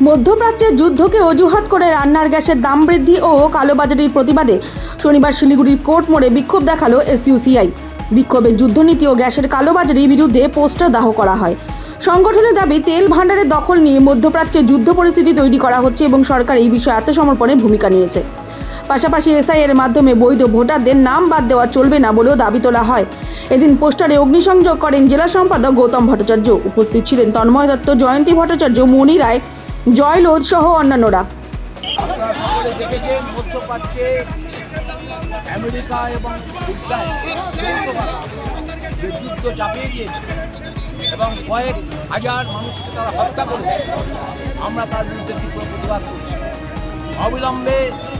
মধ্যপ্রাচ্যের যুদ্ধকে অজুহাত করে রান্নার গ্যাসের দাম বৃদ্ধি ও কালোবাজারির প্রতিবাদে শনিবার শিলিগুড়ির কোর্ট মোড়ে বিক্ষোভ দেখালো এসইউসিআই। বিক্ষোভে যুদ্ধনীতি ও গ্যাসের কালোবাজারির বিরুদ্ধে পোস্টার দাহ করা হয়। সংগঠনের দাবি, তেল ভাণ্ডারের দখল নিয়ে মধ্যপ্রাচ্যে যুদ্ধ পরিস্থিতি তৈরি করা হচ্ছে এবং সরকার এই বিষয়ে আত্মসমর্পণের ভূমিকা নিয়েছে। পাশাপাশি এসআইয়ের মাধ্যমে বৈধ ভোটারদের নাম বাদ দেওয়া চলবে না বলেও দাবি তোলা হয়। এদিন পোস্টারে অগ্নিসংযোগ করেন জেলা সম্পাদক গৌতম ভট্টাচার্য। উপস্থিত ছিলেন তন্ময় দত্ত, জয়ন্তী ভট্টাচার্য, মণি রায়, জয় লোধ সহ অন্যান্যরা। আপনারা সকলে দেখেছেন মধ্যপ্রাচ্যে আমেরিকা এবং ইসরায়েল যে যুদ্ধ চাপিয়ে দিয়েছে এবং কয়েক হাজার মানুষকে তারা হত্যা করেছে। আমরা তার বিরুদ্ধে তীব্র প্রতিবাদ করছি। অবিলম্বে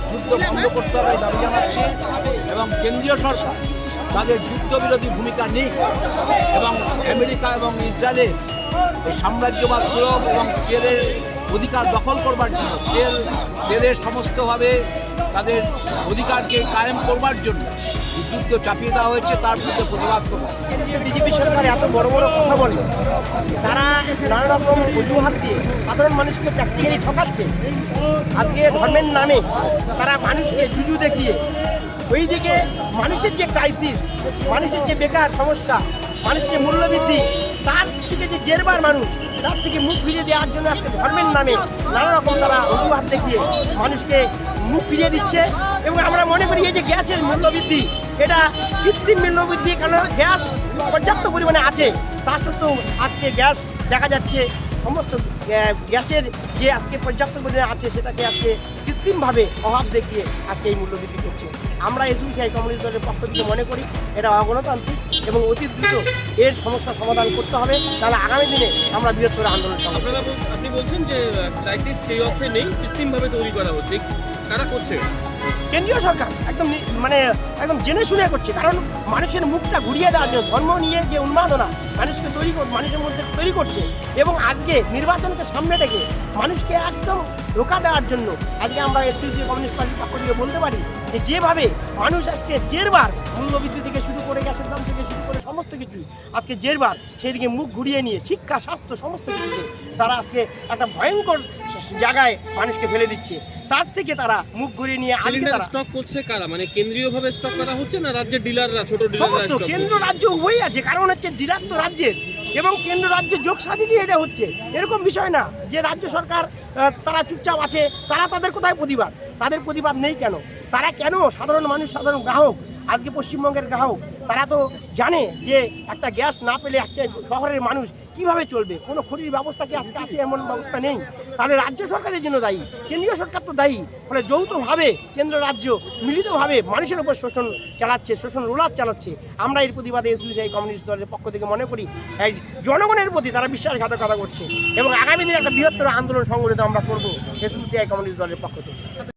যুদ্ধ বন্ধ করতে হবে দাবি জানাচ্ছি এবং কেন্দ্রীয় সরকার তাদের যুদ্ধবিরোধী ভূমিকা নিক এবং আমেরিকা এবং ইসরায়েলের এই সাম্রাজ্যবাদ সুলভ এবং তেলের অধিকার দখল করবার জন্য তেলের সমস্তভাবে তাদের অধিকারকে কায়েম করবার জন্য যুদ্ধ চাপিয়ে দেওয়া হয়েছে, তার বিরুদ্ধে প্রতিবাদ করব। বিজেপি সরকার এত বড় বড় কথা বলে, তারা নানা রকম অজুহাত দিয়ে সাধারণ মানুষকে প্র্যাকটিক্যালি ঠকাচ্ছে। আজকে ধর্মের নামে তারা মানুষকে জুজু দেখিয়ে ওইদিকে মানুষের যে ক্রাইসিস, মানুষের যে বেকার সমস্যা, মানুষের মূল্যবৃদ্ধি, তার থেকে যে জেরবার মানুষ, তার থেকে মুখ ফিরিয়ে দেওয়ার জন্য আজকে ধর্মের নামে নানা রকম তারা অজুহাত দেখিয়ে মানুষকে মুখ ফিরিয়ে দিচ্ছে। এবং আমরা মনে করি এই যে গ্যাসের মূল্যবৃদ্ধি, এটা কৃত্রিম মূল্যবৃদ্ধি, কারণ গ্যাস পর্যাপ্ত পরিমাণে আছে, তা সত্ত্বেও আজকে গ্যাস দেখা যাচ্ছে সমস্ত গ্যাসের যে আজকে পর্যাপ্ত পরিমাণে আছে সেটাকে আজকে কৃত্রিমভাবে অভাব দেখিয়ে আজকে এই মূল্যবৃদ্ধি করছে। আমরা এসইউসিআই কমিউনিস্ট দলের পক্ষ থেকে মনে করি এটা অগণতান্ত্রিক এবং অতি দ্রুত এর সমস্যা সমাধান করতে হবে, তাহলে আগামী দিনে আমরা বৃহত্তর আন্দোলন চালাবো। আপনি বলছেন যে ক্রাইসিস সেই অর্থে নেই, কৃত্রিমভাবে তৈরি করা হচ্ছে, কারা করছে? কেন্দ্রীয় সরকার একদম জেনে শুনে করছে, কারণ মানুষের মুখটা ঘুরিয়ে দেওয়ার জন্য ধর্ম নিয়ে যে উন্মাদনা মানুষের মধ্যে তৈরি করছে এবং আজকে নির্বাচনকে সামনে রেখে মানুষকে একদম ধোঁকা দেওয়ার জন্য আজকে আমরা এসইউসিআই কমিউনিস্ট পার্টির পক্ষ থেকে বলতে পারি যে যেভাবে মানুষ আজকে জেরবার মূল্যবৃদ্ধি থেকে শুরু করে গ্যাসের দাম থেকে শুরু করে সমস্ত কিছুই আজকে জেরবার, সেই দিকে মুখ ঘুরিয়ে নিয়ে শিক্ষা, স্বাস্থ্য সমস্ত কিছুকে তারা আজকে একটা ভয়ঙ্কর জায়গায় মানুষকে ফেলে দিচ্ছে। তার থেকে তারা মুখ ঘুরিয়ে নিয়ে সিলিন্ডার স্টক করছে কারা? মানে কেন্দ্রীয়ভাবে স্টক করা হচ্ছে না রাজ্যের ডিলাররা, ছোট ডিলাররা? কেন্দ্র রাজ্য উভয়ই আছে, কারণ হচ্ছে ডিলার তো রাজ্যের এবং কেন্দ্র রাজ্যের যোগ সাথে এটা হচ্ছে। এরকম বিষয় না যে রাজ্য সরকার তারা চুপচাপ আছে, তারা তাদের কোথায় প্রতিবাদ? তাদের প্রতিবাদ নেই কেন? তারা কেন সাধারণ মানুষ, সাধারণ গ্রাহক, আজকে পশ্চিমবঙ্গের গ্রাহক, তারা তো জানে যে একটা গ্যাস না পেলে একটা শহরের মানুষ কিভাবে চলবে। কোনো খড়ির ব্যবস্থা কি আজকে আছে? এমন ব্যবস্থা নেই। তাহলে রাজ্য সরকারের জন্য দায়ী, কেন্দ্রীয় সরকার তো দায়ী। ফলে যৌথভাবে কেন্দ্র রাজ্য মিলিতভাবে মানুষের উপর শোষণ চালাচ্ছে, শোষণ রোলার চালাচ্ছে। আমরা এর প্রতিবাদে এসইউসিআই কমিউনিস্ট দলের পক্ষ থেকে মনে করি এই জনগণের প্রতি তারা বিশ্বাসঘাতকতা করছে এবং আগামী দিনে একটা বৃহত্তর আন্দোলন সংগঠিত আমরা করবো এসইউসিআই কমিউনিস্ট দলের পক্ষ থেকে।